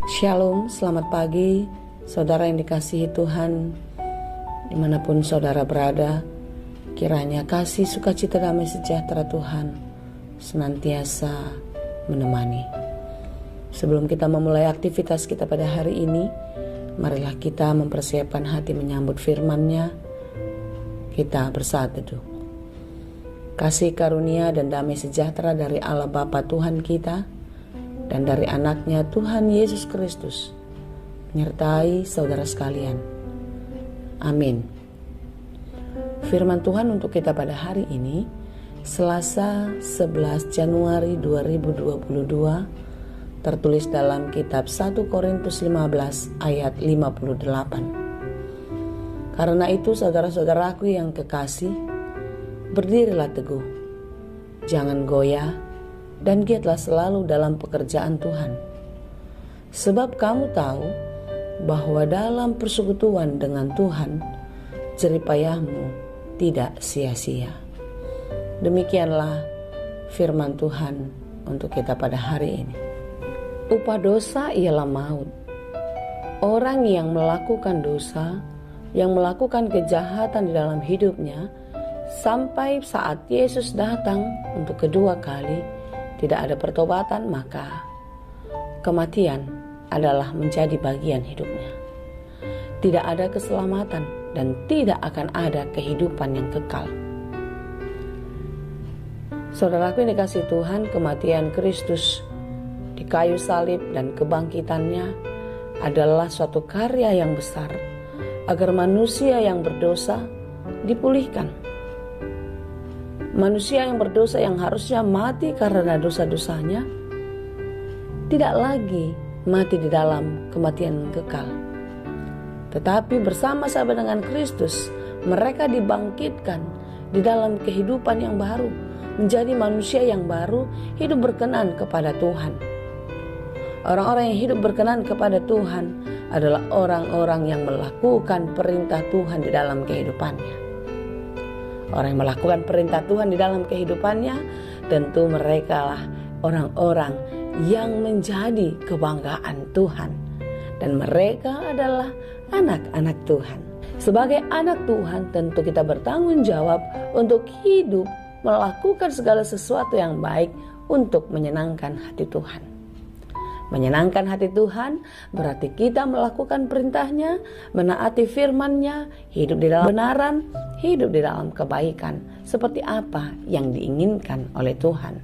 Shalom, selamat pagi saudara yang dikasihi Tuhan. Dimanapun saudara berada, kiranya kasih, sukacita, damai sejahtera Tuhan senantiasa menemani. Sebelum kita memulai aktivitas kita pada hari ini, marilah kita mempersiapkan hati menyambut firman-Nya. Kita bersatu teduh. Kasih karunia dan damai sejahtera dari Allah Bapa Tuhan kita dan dari anaknya Tuhan Yesus Kristus menyertai saudara sekalian. Amin. Firman Tuhan untuk kita pada hari ini, Selasa 11 Januari 2022, tertulis dalam kitab 1 Korintus 15 ayat 58. Karena itu saudara-saudaraku yang kekasih, berdirilah teguh, jangan goyah, dan giatlah selalu dalam pekerjaan Tuhan. Sebab kamu tahu bahwa dalam persekutuan dengan Tuhan, jeripayahmu tidak sia-sia. Demikianlah firman Tuhan untuk kita pada hari ini. Upah dosa ialah maut. Orang yang melakukan dosa, yang melakukan kejahatan di dalam hidupnya, sampai saat Yesus datang untuk kedua kali, tidak ada pertobatan, maka kematian adalah menjadi bagian hidupnya. Tidak ada keselamatan dan tidak akan ada kehidupan yang kekal. Saudaraku yang dikasihi Tuhan, kematian Kristus di kayu salib dan kebangkitannya adalah suatu karya yang besar agar manusia yang berdosa dipulihkan. Manusia yang berdosa yang harusnya mati karena dosa-dosanya tidak lagi mati di dalam kematian kekal, tetapi bersama-sama dengan Kristus mereka dibangkitkan di dalam kehidupan yang baru, menjadi manusia yang baru, hidup berkenan kepada Tuhan. Orang-orang yang hidup berkenan kepada Tuhan adalah orang-orang yang melakukan perintah Tuhan di dalam kehidupannya. Orang yang melakukan perintah Tuhan di dalam kehidupannya, tentu mereka lah orang-orang yang menjadi kebanggaan Tuhan. Dan mereka adalah anak-anak Tuhan. Sebagai anak Tuhan, tentu kita bertanggung jawab untuk hidup melakukan segala sesuatu yang baik untuk menyenangkan hati Tuhan. Menyenangkan hati Tuhan berarti kita melakukan perintahnya, menaati firman-Nya, hidup di dalam kebenaran, hidup di dalam kebaikan, seperti apa yang diinginkan oleh Tuhan.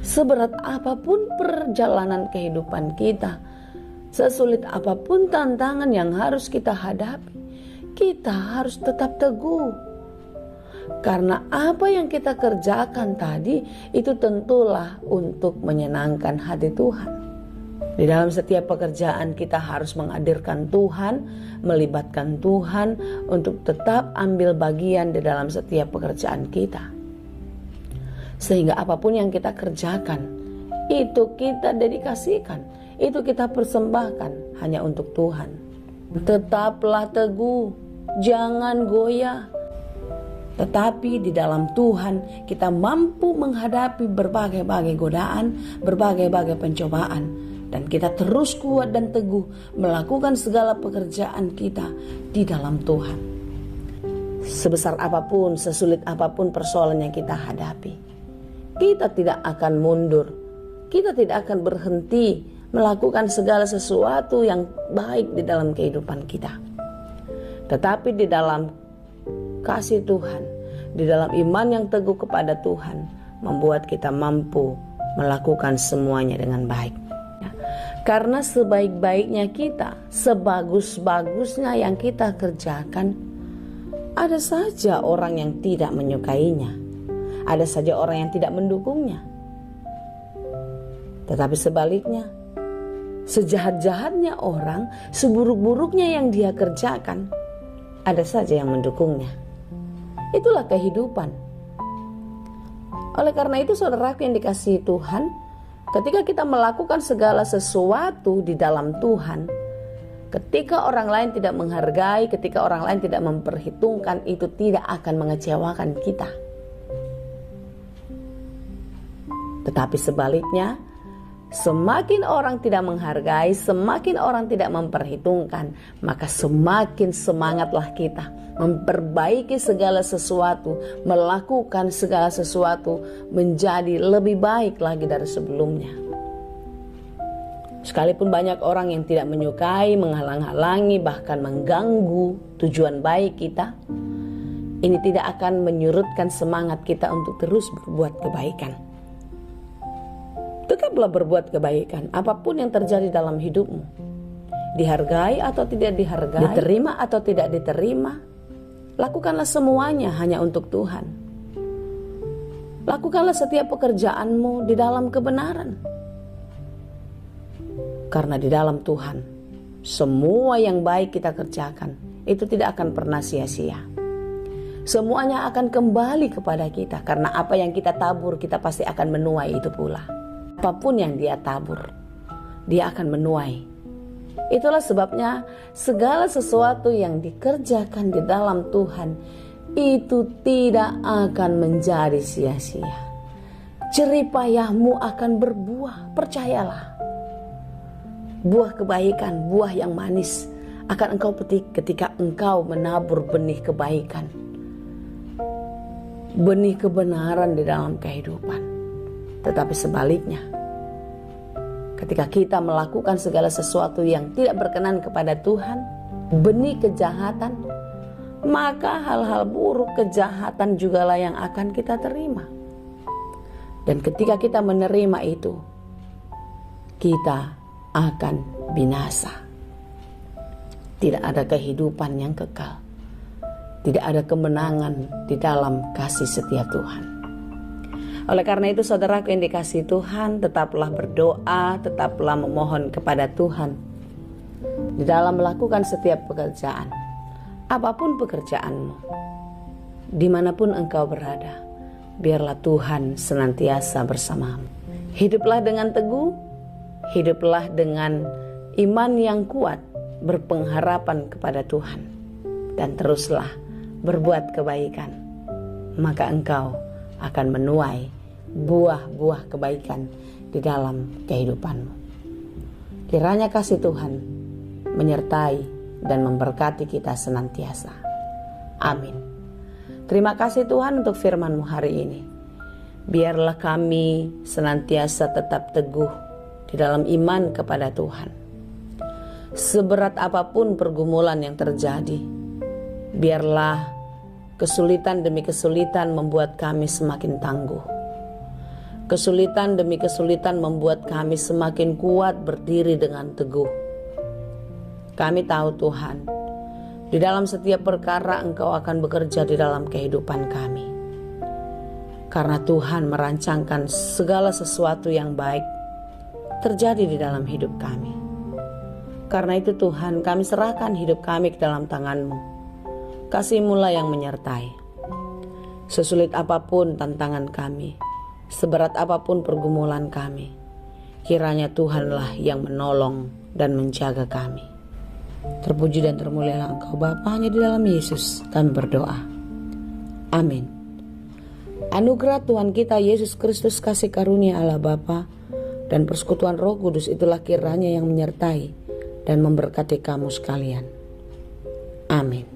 Seberat apapun perjalanan kehidupan kita, sesulit apapun tantangan yang harus kita hadapi, kita harus tetap teguh. Karena apa yang kita kerjakan tadi, itu tentulah untuk menyenangkan hati Tuhan. Di dalam setiap pekerjaan kita harus menghadirkan Tuhan, melibatkan Tuhan untuk tetap ambil bagian di dalam setiap pekerjaan kita. Sehingga apapun yang kita kerjakan, itu kita dedikasikan, itu kita persembahkan hanya untuk Tuhan. Tetaplah teguh, jangan goyah. Tetapi di dalam Tuhan kita mampu menghadapi berbagai-bagai godaan, berbagai-bagai pencobaan. Dan kita terus kuat dan teguh melakukan segala pekerjaan kita di dalam Tuhan. Sebesar apapun, sesulit apapun persoalan yang kita hadapi, kita tidak akan mundur. Kita tidak akan berhenti melakukan segala sesuatu yang baik di dalam kehidupan kita. Tetapi di dalam kasih Tuhan, di dalam iman yang teguh kepada Tuhan, membuat kita mampu melakukan semuanya dengan baik. Karena sebaik-baiknya kita, sebagus-bagusnya yang kita kerjakan, ada saja orang yang tidak menyukainya, ada saja orang yang tidak mendukungnya. Tetapi sebaliknya, sejahat-jahatnya orang, seburuk-buruknya yang dia kerjakan, ada saja yang mendukungnya. Itulah kehidupan. Oleh karena itu, saudaraku yang dikasihi Tuhan, ketika kita melakukan segala sesuatu di dalam Tuhan, ketika orang lain tidak menghargai, ketika orang lain tidak memperhitungkan, itu tidak akan mengecewakan kita. Tetapi sebaliknya, Semakin orang tidak menghargai, semakin orang tidak memperhitungkan, maka semakin semangatlah kita memperbaiki segala sesuatu, melakukan segala sesuatu menjadi lebih baik lagi dari sebelumnya. Sekalipun banyak orang yang tidak menyukai, menghalang-halangi, bahkan mengganggu tujuan baik kita, ini tidak akan menyurutkan semangat kita untuk terus berbuat kebaikan. Tetaplah berbuat kebaikan apapun yang terjadi dalam hidupmu. Dihargai atau tidak dihargai, diterima atau tidak diterima, lakukanlah semuanya hanya untuk Tuhan. Lakukanlah setiap pekerjaanmu di dalam kebenaran. Karena di dalam Tuhan, semua yang baik kita kerjakan itu tidak akan pernah sia-sia. Semuanya akan kembali kepada kita, karena apa yang kita tabur kita pasti akan menuai itu pula. Apapun yang dia tabur, dia akan menuai. Itulah sebabnya segala sesuatu yang dikerjakan di dalam Tuhan itu tidak akan menjadi sia-sia. Jerih payahmu akan berbuah, percayalah. Buah kebaikan, buah yang manis akan engkau petik ketika engkau menabur benih kebaikan, benih kebenaran di dalam kehidupan. Tetapi sebaliknya, ketika kita melakukan segala sesuatu yang tidak berkenan kepada Tuhan, benih kejahatan, maka hal-hal buruk, kejahatan jugalah yang akan kita terima. Dan ketika kita menerima itu, kita akan binasa. Tidak ada kehidupan yang kekal. Tidak ada kemenangan di dalam kasih setia Tuhan. Oleh karena itu, saudaraku yang dikasihi Tuhan, tetaplah berdoa, tetaplah memohon kepada Tuhan di dalam melakukan setiap pekerjaan. Apapun pekerjaanmu, dimanapun engkau berada, biarlah Tuhan senantiasa bersamamu. Hiduplah dengan teguh, hiduplah dengan iman yang kuat, berpengharapan kepada Tuhan, dan teruslah berbuat kebaikan, maka engkau akan menuai buah-buah kebaikan di dalam kehidupanmu. Kiranya kasih Tuhan menyertai dan memberkati kita senantiasa. Amin. Terima kasih Tuhan untuk firman-Mu hari ini. Biarlah kami senantiasa tetap teguh di dalam iman kepada Tuhan. Seberat apapun pergumulan yang terjadi, biarlah kesulitan demi kesulitan membuat kami semakin tangguh. Kesulitan demi kesulitan membuat kami semakin kuat berdiri dengan teguh. Kami tahu Tuhan, di dalam setiap perkara Engkau akan bekerja di dalam kehidupan kami. Karena Tuhan merancangkan segala sesuatu yang baik terjadi di dalam hidup kami. Karena itu Tuhan, kami serahkan hidup kami ke dalam tangan-Mu. Kasih-Mu-lah yang menyertai. Sesulit apapun tantangan kami, seberat apapun pergumulan kami, kiranya Tuhanlah yang menolong dan menjaga kami. Terpuji dan termulialah Engkau Bapa, hanya di dalam Yesus kami berdoa. Amin. Anugerah Tuhan kita Yesus Kristus, kasih karunia Allah Bapa, dan persekutuan Roh Kudus itulah kiranya yang menyertai dan memberkati kamu sekalian. Amin.